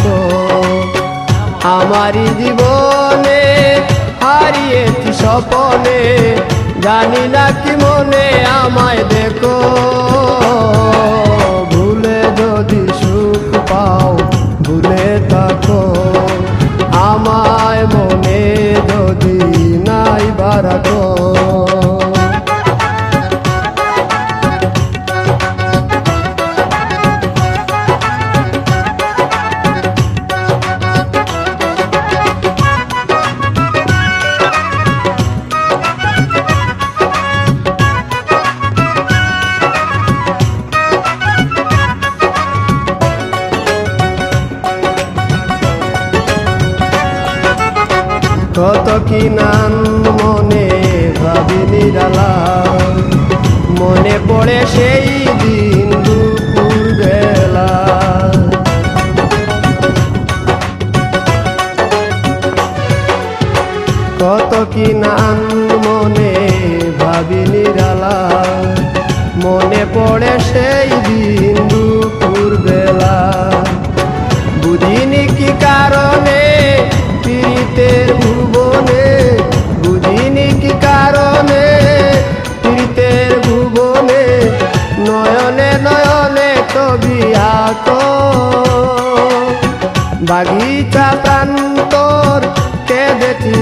রাখো। আমারই জীবনে হারিয়েছি স্বপনে, জানি না কি মনে আমায় দেখো। ভুলে যদি সুখ পাও ভুলে থাকো, আমায় মনে যদি নাই বারাখো। কত কি নাম মনে ভাবি নিরালা, মনে পড়ে সেই দিন দুপুর বেলা। কত কি নাম মনে ভাবি নিরালা, মনে পড়ে সেই দিন দুপুর বেলা। বুঝিনি কি কারণে পীড়িতের ভুবনে, বুঝিনি কি কারণে পীড়িতের ভুবনে, নয়নে নয়নে ছবি আঁকো। বাগিচা প্রান্তর কেঁদেছি